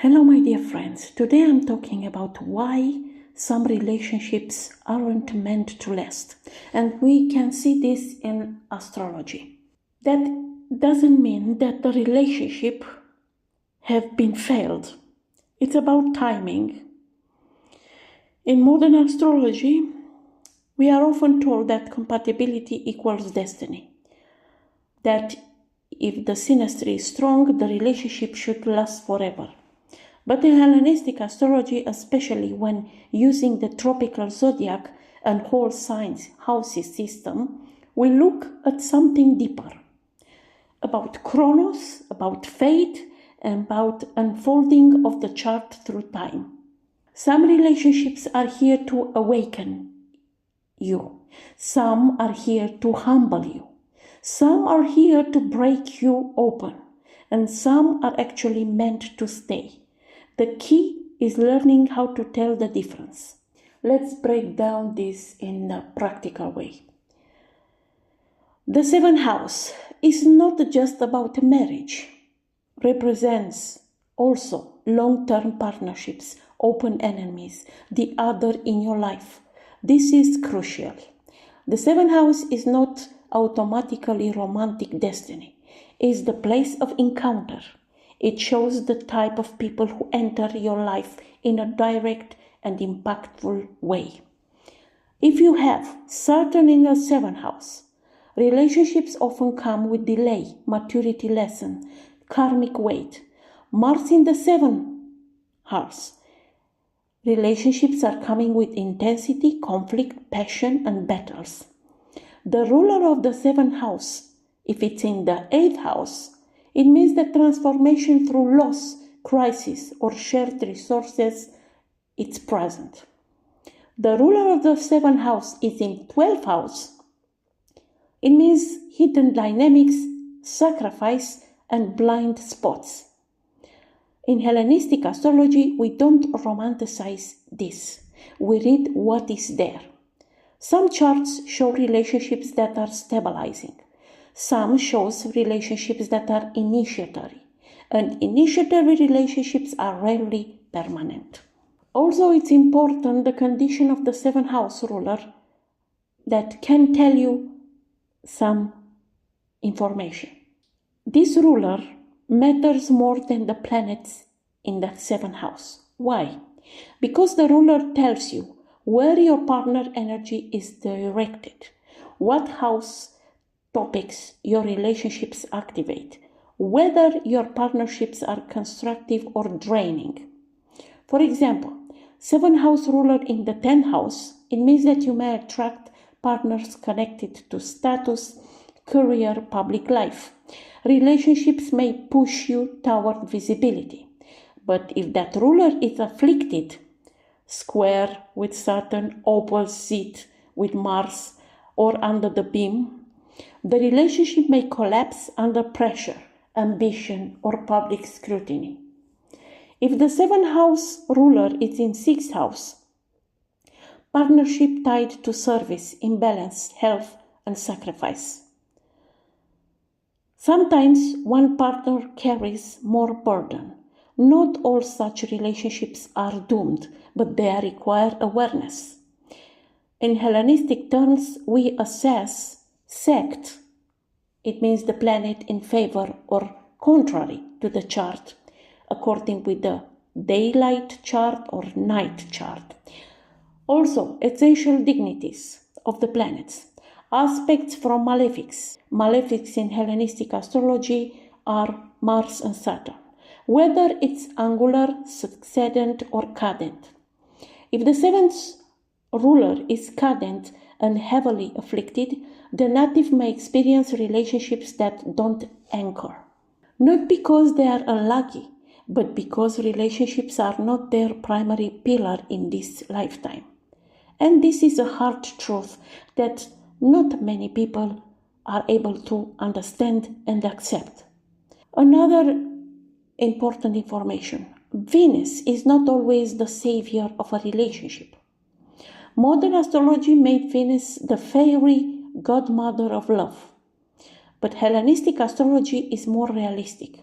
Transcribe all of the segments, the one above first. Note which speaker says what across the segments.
Speaker 1: Hello, my dear friends. Today I'm talking about why some relationships aren't meant to last. And we can see this in astrology. That doesn't mean that the relationship have been failed. It's about timing. In modern astrology, we are often told that compatibility equals destiny. That if the synastry is strong, the relationship should last forever. But in Hellenistic astrology, especially when using the tropical zodiac and whole signs houses system, we look at something deeper. About chronos, about fate, and about unfolding of the chart through time. Some relationships are here to awaken you. Some are here to humble you. Some are here to break you open. And some are actually meant to stay. The key is learning how to tell the difference. Let's break down this in a practical way. The seventh house is not just about marriage. Represents also long-term partnerships, open enemies, the other in your life. This is crucial. The seventh house is not automatically romantic destiny. It's the place of encounter. It shows the type of people who enter your life in a direct and impactful way. If you have Saturn in the seventh house, relationships often come with delay, maturity lesson, karmic weight. Mars in the seventh house, relationships are coming with intensity, conflict, passion, and battles. The ruler of the seventh house, if it's in the eighth house, it means that transformation through loss, crisis, or shared resources, it's present. The ruler of the seventh house is in 12th house. It means hidden dynamics, sacrifice, and blind spots. In Hellenistic astrology, we don't romanticize this. We read what is there. Some charts show relationships that are stabilizing. Some shows relationships that are initiatory, and initiatory relationships are rarely permanent. Also, it's important the condition of the seventh house ruler that can tell you some information. This ruler matters more than the planets in that seventh house. Why? Because the ruler tells you where your partner energy is directed, what house topics your relationships activate, whether your partnerships are constructive or draining. For example, seventh house ruler in the 10th house, it means that you may attract partners connected to status, career, public life. Relationships may push you toward visibility. But if that ruler is afflicted, square with Saturn, opposite with Mars, or under the beam, the relationship may collapse under pressure, ambition, or public scrutiny. If the seventh house ruler is in 6th house, partnership tied to service, imbalance, health, and sacrifice. Sometimes one partner carries more burden. Not all such relationships are doomed, but they require awareness. In Hellenistic terms, we assess sect. It means the planet in favor or contrary to the chart, according with the daylight chart or night chart. Also, essential dignities of the planets. Aspects from malefics. Malefics in Hellenistic astrology are Mars and Saturn, whether it's angular, succedent, or cadent. If the seventh ruler is cadent and heavily afflicted, the native may experience relationships that don't anchor. Not because they are unlucky, but because relationships are not their primary pillar in this lifetime. And this is a hard truth that not many people are able to understand and accept. Another important information. Venus is not always the savior of a relationship. Modern astrology made Venus the fairy godmother of love. But Hellenistic astrology is more realistic.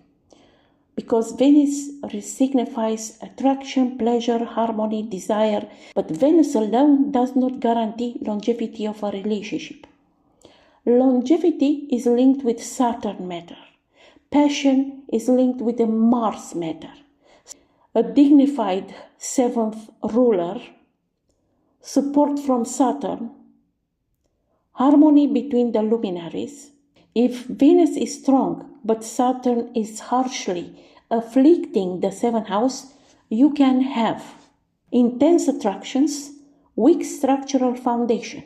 Speaker 1: because Venus signifies attraction, pleasure, harmony, desire, but Venus alone does not guarantee longevity of a relationship. Longevity is linked with Saturn matter. Passion is linked with the Mars matter. A dignified seventh ruler, support from Saturn, harmony between the luminaries. If Venus is strong, but Saturn is harshly afflicting the seventh house, you can have intense attractions, weak structural foundation.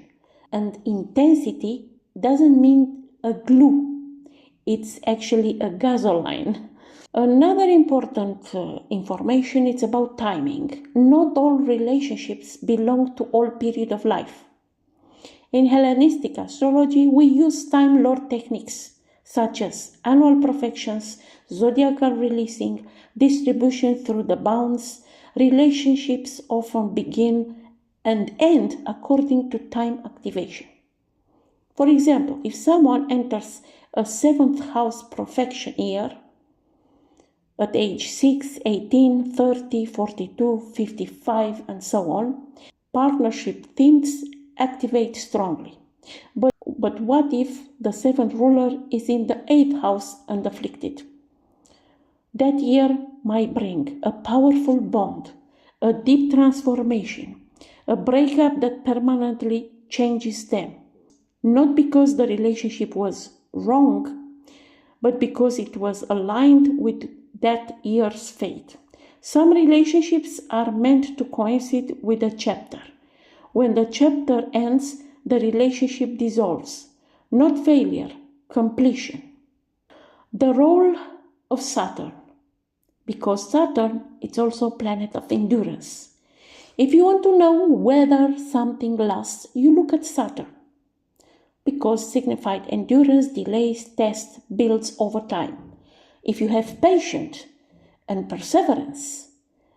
Speaker 1: And intensity doesn't mean a glue. It's actually a gasoline. Another important information is about timing. Not all relationships belong to all periods of life. In Hellenistic astrology, we use Time Lord techniques such as annual perfections, zodiacal releasing, distribution through the bounds. Relationships often begin and end according to time activation. For example, if someone enters a seventh house perfection year at age 6, 18, 30, 42, 55, and so on, partnership themes activate strongly. But what if the seventh ruler is in the eighth house and afflicted? That year might bring a powerful bond, a deep transformation, a breakup that permanently changes them. Not because the relationship was wrong, but because it was aligned with that year's fate. Some relationships are meant to coincide with a chapter. When the chapter ends, the relationship dissolves. Not failure, completion. The role of Saturn. Because Saturn is also a planet of endurance. If you want to know whether something lasts, you look at Saturn. Because signified endurance, delays, tests, builds over time. If you have patience and perseverance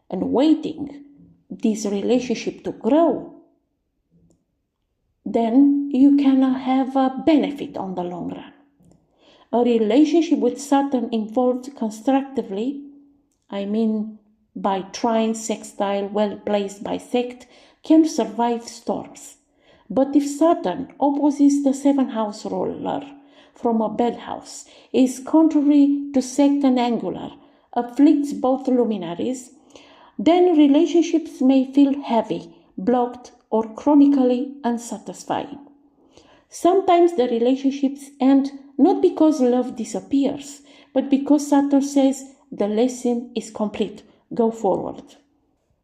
Speaker 1: and waiting this relationship to grow, then you can have a benefit on the long run. A relationship with Saturn involved constructively, I mean by trine, sextile, well placed bisect, can survive storms. But if Saturn opposes the seventh house ruler from a bad house, is contrary to sect and angular, afflicts both luminaries, then relationships may feel heavy, blocked, or chronically unsatisfying. Sometimes the relationships end not because love disappears, but because Saturn says the lesson is complete, go forward.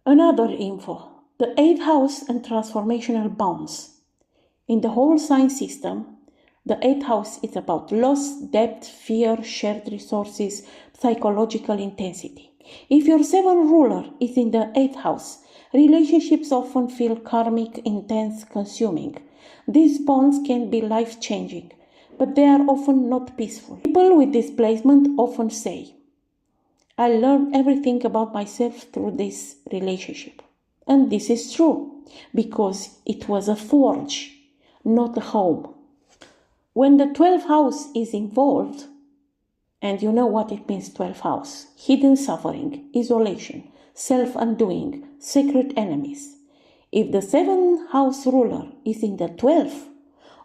Speaker 1: Another info, the 8th house and transformational bonds. In the whole sign system, the 8th house is about loss, debt, fear, shared resources, psychological intensity. If your 7th ruler is in the 8th house, relationships often feel karmic, intense, consuming. These bonds can be life-changing, but they are often not peaceful. People with this placement often say, I learned everything about myself through this relationship. And this is true, because it was a forge, not a home. When the 12th house is involved, and you know what it means, 12th house, hidden suffering, isolation, self-undoing, secret enemies. If the 7th house ruler is in the 12th,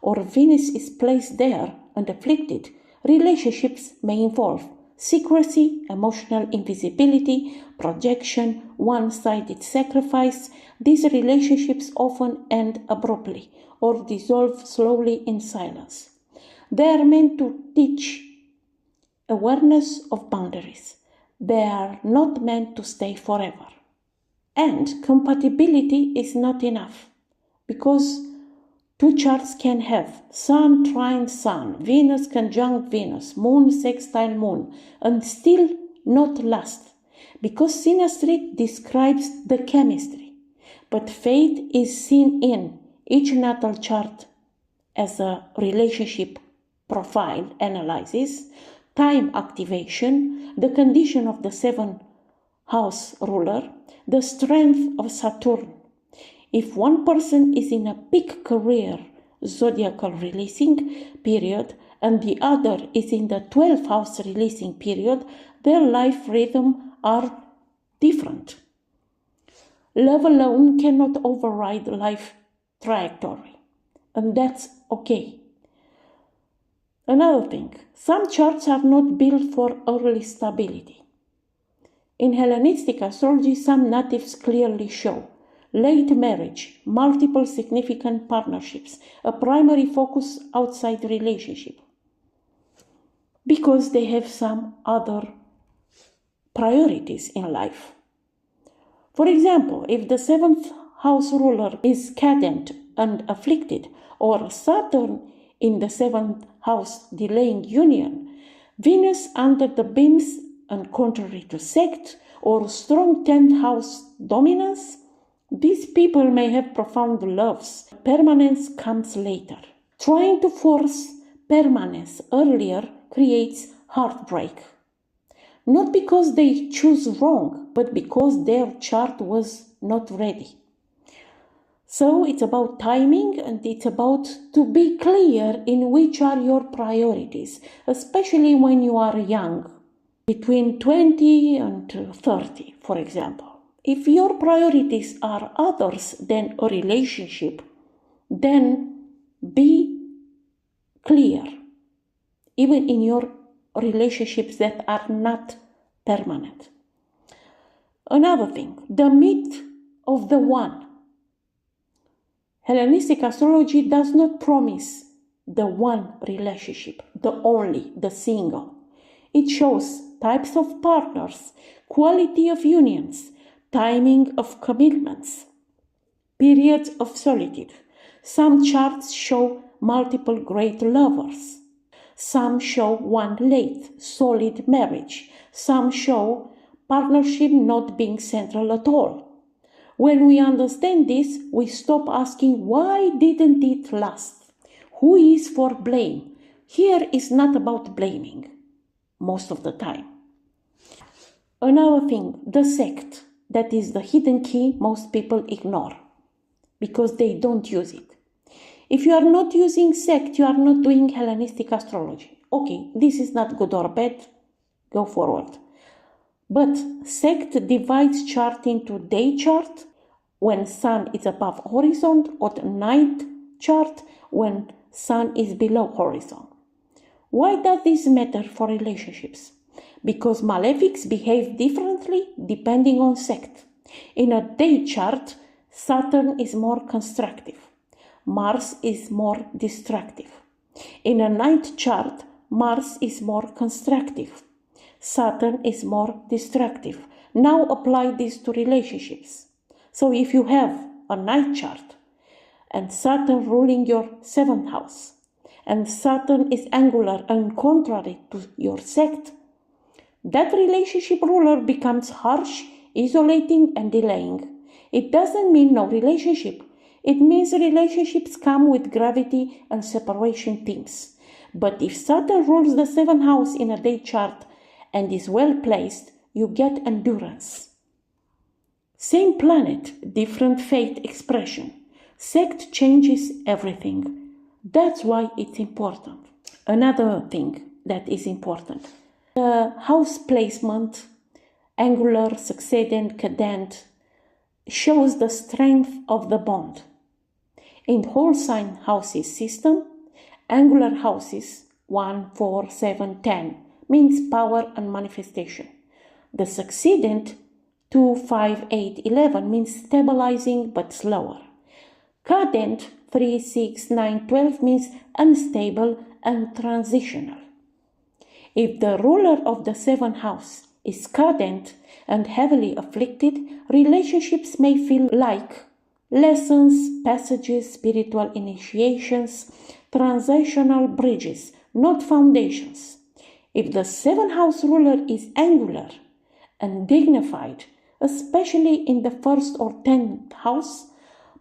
Speaker 1: or Venus is placed there and afflicted, relationships may involve secrecy, emotional invisibility, projection, one-sided sacrifice. These relationships often end abruptly or dissolve slowly in silence. They are meant to teach awareness of boundaries. They are not meant to stay forever. And compatibility is not enough, because two charts can have Sun trine Sun, Venus conjunct Venus, Moon sextile Moon, and still not last, because synastry describes the chemistry, but fate is seen in each natal chart as a relationship profile analysis, time activation, the condition of the 7th house ruler, the strength of Saturn. If one person is in a peak career zodiacal releasing period and the other is in the 12th house releasing period, their life rhythm are different. Love alone cannot override life trajectory, and that's okay. Another thing, some charts are not built for early stability. In Hellenistic astrology, some natives clearly show late marriage, multiple significant partnerships, a primary focus outside relationship, because they have some other priorities in life. For example, if the 7th house ruler is cadent and afflicted, or Saturn in the 7th house delaying union, Venus under the beams and contrary to sect, or strong 10th house dominance, these people may have profound loves. Permanence comes later. Trying to force permanence earlier creates heartbreak. Not because they choose wrong, but because their chart was not ready. So it's about timing, and it's about to be clear in which are your priorities, especially when you are young, between 20 and 30, for example. If your priorities are others than a relationship, then be clear, even in your relationships that are not permanent. Another thing, the myth of the one. Hellenistic astrology does not promise the one relationship, the only, the single. It shows types of partners, quality of unions, timing of commitments, periods of solitude. Some charts show multiple great lovers. Some show one late, solid marriage. Some show partnership not being central at all. When we understand this, we stop asking, why didn't it last? Who is for blame? Here is not about blaming, most of the time. Another thing, the sect. That is the hidden key most people ignore because they don't use it. If you are not using sect, you are not doing Hellenistic astrology. Okay, this is not good or bad, go forward. But sect divides chart into day chart, when sun is above horizon, or the night chart, when sun is below horizon. Why does this matter for relationships? Because malefics behave differently depending on sect. In a day chart, Saturn is more constructive. Mars is more destructive. In a night chart, Mars is more constructive. Saturn is more destructive. Now apply this to relationships. So if you have a night chart and Saturn ruling your 7th house, and Saturn is angular and contrary to your sect, that relationship ruler becomes harsh, isolating, and delaying. It doesn't mean no relationship. It means relationships come with gravity and separation themes. But if Saturn rules the 7th house in a day chart and is well placed, you get endurance. Same planet, different fate expression. Sect changes everything. That's why it's important. Another thing that is important. House placement, angular, succedent, cadent, shows the strength of the bond. In whole sign houses system, angular houses 1, 4, 7, 10 means power and manifestation. The succedent 2, 5, 8, 11 means stabilizing but slower. Cadent 3, 6, 9, 12 means unstable and transitional. If the ruler of the 7th house is cadent and heavily afflicted, relationships may feel like lessons, passages, spiritual initiations, transitional bridges, not foundations. If the 7th house ruler is angular and dignified, especially in the 1st or 10th house,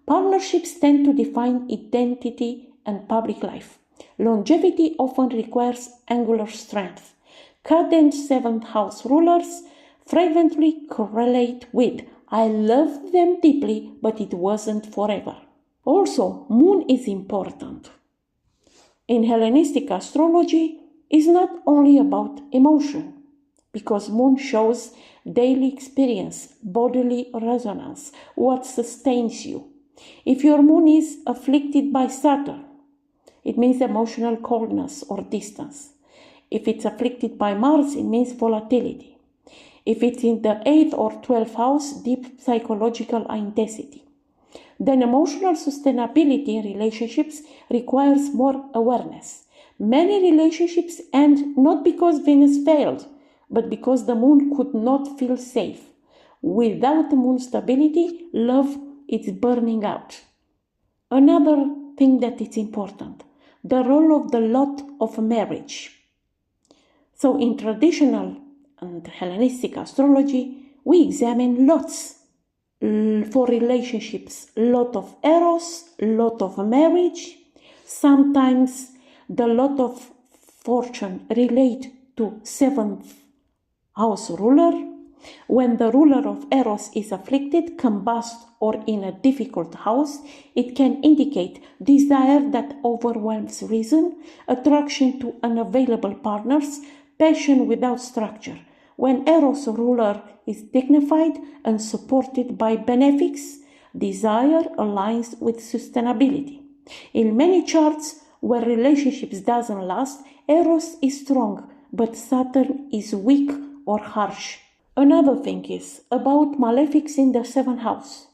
Speaker 1: partnerships tend to define identity and public life. Longevity often requires angular strength. Cadent 7th house rulers frequently correlate with I loved them deeply, but it wasn't forever. Also, moon is important. in Hellenistic astrology is not only about emotion, because moon shows daily experience, bodily resonance, what sustains you. If your moon is afflicted by Saturn, it means emotional coldness or distance. If it's afflicted by Mars, it means volatility. If it's in the 8th or 12th house, deep psychological intensity. Then emotional sustainability in relationships requires more awareness. Many relationships end not because Venus failed, but because the moon could not feel safe. Without moon stability, love is burning out. Another thing that is important, the role of the lot of marriage. So in traditional and Hellenistic astrology, we examine lots for relationships, lot of eros, lot of marriage. Sometimes the lot of fortune relate to 7th house ruler. When the ruler of eros is afflicted, combust, or in a difficult house, it can indicate desire that overwhelms reason, attraction to unavailable partners, passion without structure. When eros ruler is dignified and supported by benefics, desire aligns with sustainability. In many charts where relationships doesn't last, eros is strong, but Saturn is weak or harsh. Another thing is about malefics in the 7th house,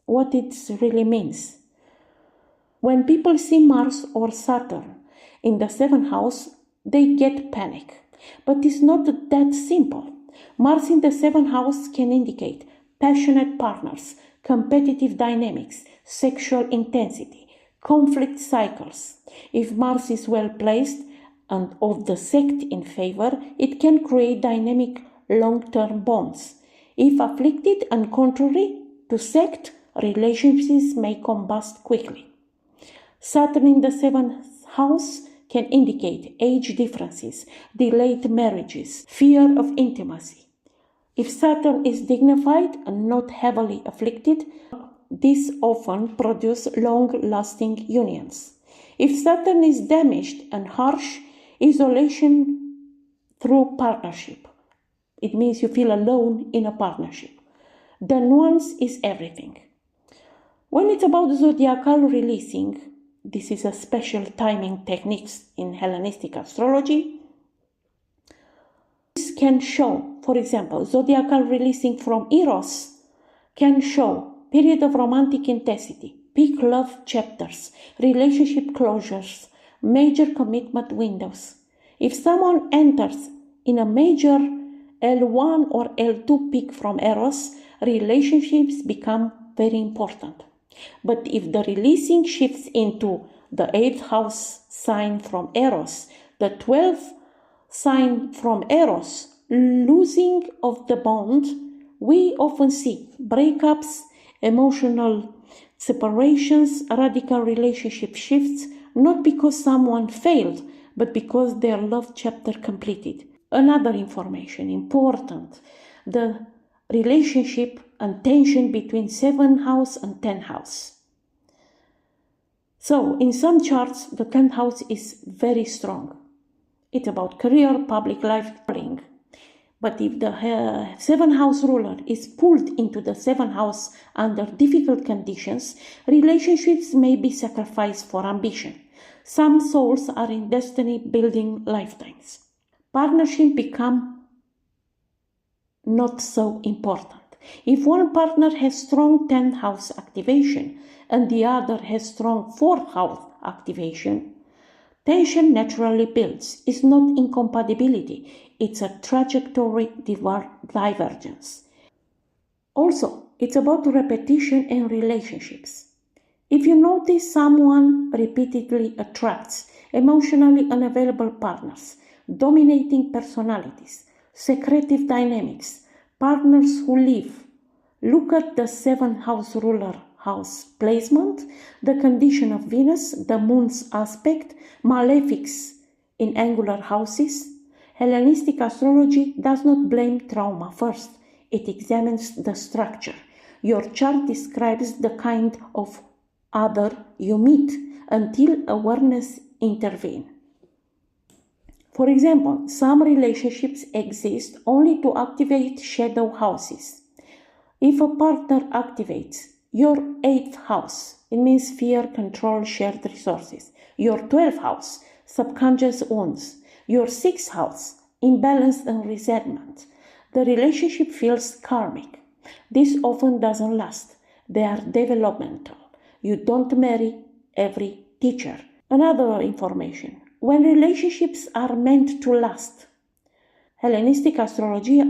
Speaker 1: what it really means. When people see Mars or Saturn in the 7th house, they get panic. But it's not that simple. Mars in the 7th house can indicate passionate partners, competitive dynamics, sexual intensity, conflict cycles. If Mars is well placed and of the sect in favor, it can create dynamic long-term bonds. If afflicted and contrary to sect, relationships may combust quickly. Saturn in the 7th house can indicate age differences, delayed marriages, fear of intimacy. If Saturn is dignified and not heavily afflicted, this often produces long-lasting unions. If Saturn is damaged and harsh, isolation through partnership. It means you feel alone in a partnership. The nuance is everything. When it's about zodiacal releasing, this is a special timing technique in Hellenistic astrology. This can show, for example, zodiacal releasing from Eros can show period of romantic intensity, peak love chapters, relationship closures, major commitment windows. If someone enters in a major L1 or L2 peak from Eros, relationships become very important. But if the releasing shifts into the 8th house sign from Eros, the 12th sign from Eros, losing of the bond, we often see breakups, emotional separations, radical relationship shifts, not because someone failed, but because their love chapter completed. Another information, important, the relationship and tension between 7th house and 10th house. So, in some charts, the 10th house is very strong. It's about career, public life, calling. But if the 7th house ruler is pulled into the 7th house under difficult conditions, relationships may be sacrificed for ambition. Some souls are in destiny building lifetimes. Partnership become not so important. If one partner has strong 10th house activation and the other has strong 4th house activation, tension naturally builds. It's not incompatibility, it's a trajectory divergence. Also, it's about repetition in relationships. If you notice someone repeatedly attracts emotionally unavailable partners, dominating personalities, secretive dynamics, partners who leave, look at the 7th house ruler house placement, the condition of Venus, the moon's aspect, malefics in angular houses. Hellenistic astrology does not blame trauma first. It examines the structure. Your chart describes the kind of other you meet. Until awareness intervene. For example, some relationships exist only to activate shadow houses. If a partner activates your 8th house, it means fear, control, shared resources. Your 12th house, subconscious wounds. Your 6th house, imbalance and resentment. The relationship feels karmic. This often doesn't last. They are developmental. You don't marry every teacher. Another information. When relationships are meant to last, Hellenistic astrology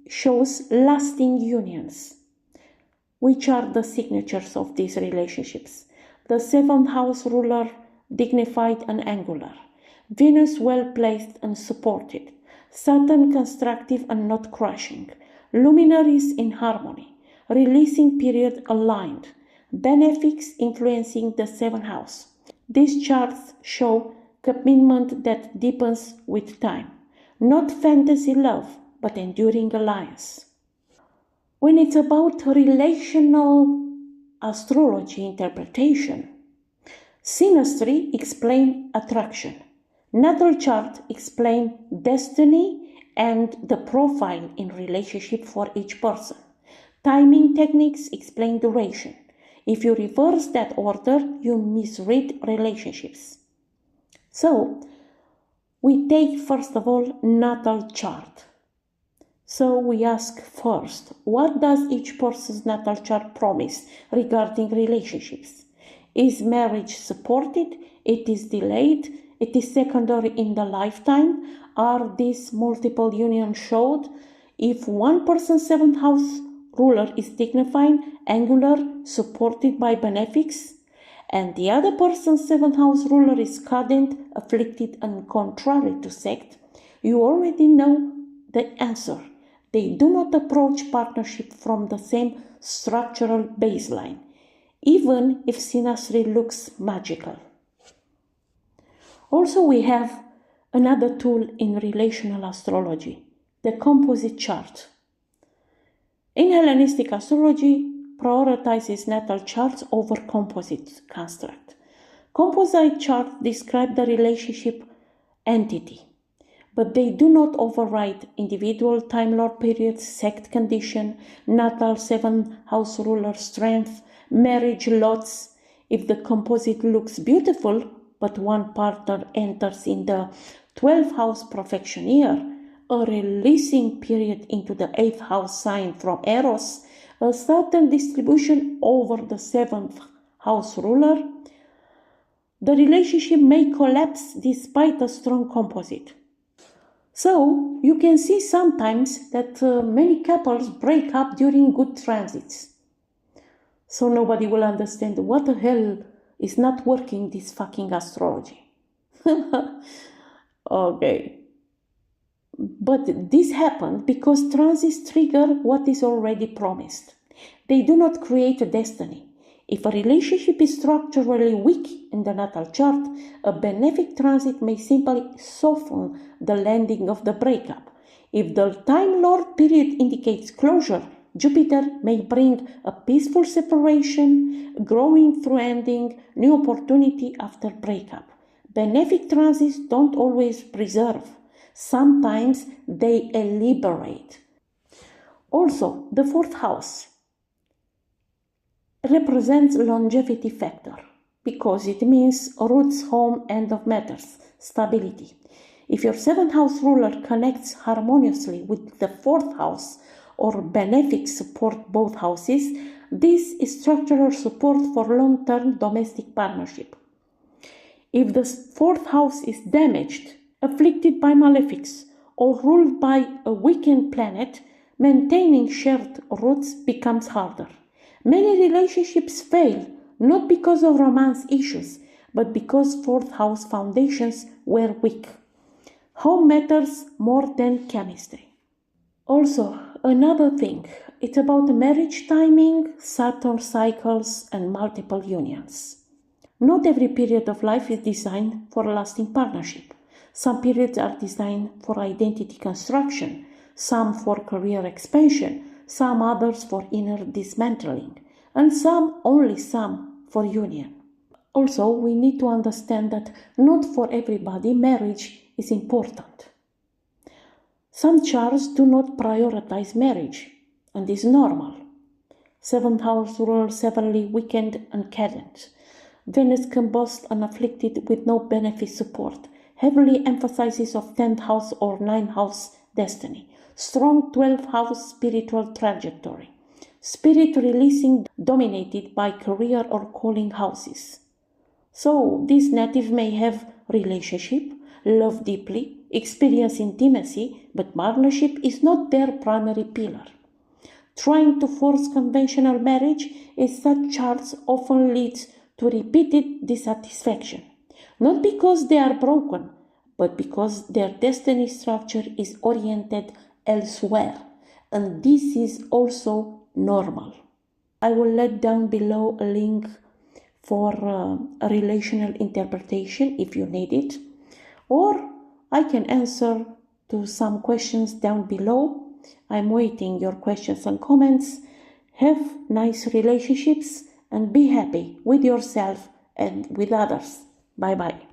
Speaker 1: shows lasting unions. Which are the signatures of these relationships? The 7th house ruler, dignified and angular. Venus well placed and supported. Saturn constructive and not crushing. Luminaries in harmony. Releasing period aligned. Benefics influencing the 7th house. These charts show commitment that deepens with time. Not fantasy love, but enduring alliance. When it's about relational astrology interpretation, synastry explains attraction. Natal chart explains destiny and the profile in relationship for each person. Timing techniques explain duration. If you reverse that order, you misread relationships. So, we take first of all natal chart. So we ask first, what does each person's natal chart promise regarding relationships? Is marriage supported? It is delayed? It is secondary in the lifetime? Are these multiple unions showed? If one person's 7th house ruler is dignified, angular, supported by benefics, and the other person's 7th house ruler is cadent, afflicted, and contrary to sect, you already know the answer. They do not approach partnership from the same structural baseline, even if synastry looks magical. Also, we have another tool in relational astrology, the composite chart. In Hellenistic astrology, prioritizes natal charts over composite construct. Composite charts describe the relationship entity, but they do not override individual Time Lord periods, sect condition, natal 7th house ruler strength, marriage lots. If the composite looks beautiful, but one partner enters in the 12th house perfection year, a releasing period into the 8th house sign from Eros, a certain distribution over the 7th house ruler, the relationship may collapse despite a strong composite. So, you can see sometimes that many couples break up during good transits. So nobody will understand what the hell is not working this fucking astrology. Okay. But this happened because transits trigger what is already promised. They do not create a destiny. If a relationship is structurally weak in the natal chart, a benefic transit may simply soften the landing of the breakup. If the Time Lord period indicates closure, Jupiter may bring a peaceful separation, growing through ending, new opportunity after breakup. Benefic transits don't always preserve. Sometimes they liberate. Also, the 4th house represents longevity factor because it means roots, home, end of matters, stability. If your 7th house ruler connects harmoniously with the 4th house or benefic support both houses, this is structural support for long-term domestic partnership. If the 4th house is damaged, afflicted by malefics, or ruled by a weakened planet, maintaining shared roots becomes harder. Many relationships fail not because of romance issues, but because 4th house foundations were weak. Home matters more than chemistry. Also, another thing, it's about marriage timing, Saturn cycles, and multiple unions. Not every period of life is designed for a lasting partnership. Some periods are designed for identity construction, some for career expansion, some others for inner dismantling, and only some for union. Also, we need to understand that not for everybody marriage is important. Some charts do not prioritize marriage, and is normal. 7th house rules heavily weekend and cadence. Venus combust and afflicted with no benefit support. Heavily emphasizes of 10th house or 9th house destiny. Strong 12th house spiritual trajectory. Spirit releasing dominated by career or calling houses. So this native may have relationship, love deeply, experience intimacy, but partnership is not their primary pillar. Trying to force conventional marriage in such charts often leads to repeated dissatisfaction, not because they are broken, but because their destiny structure is oriented elsewhere, and this is also normal. I will let down below a link for a relational interpretation if you need it, or I can answer to some questions down below. I'm waiting your questions and comments. Have nice relationships and be happy with yourself and with others. Bye bye.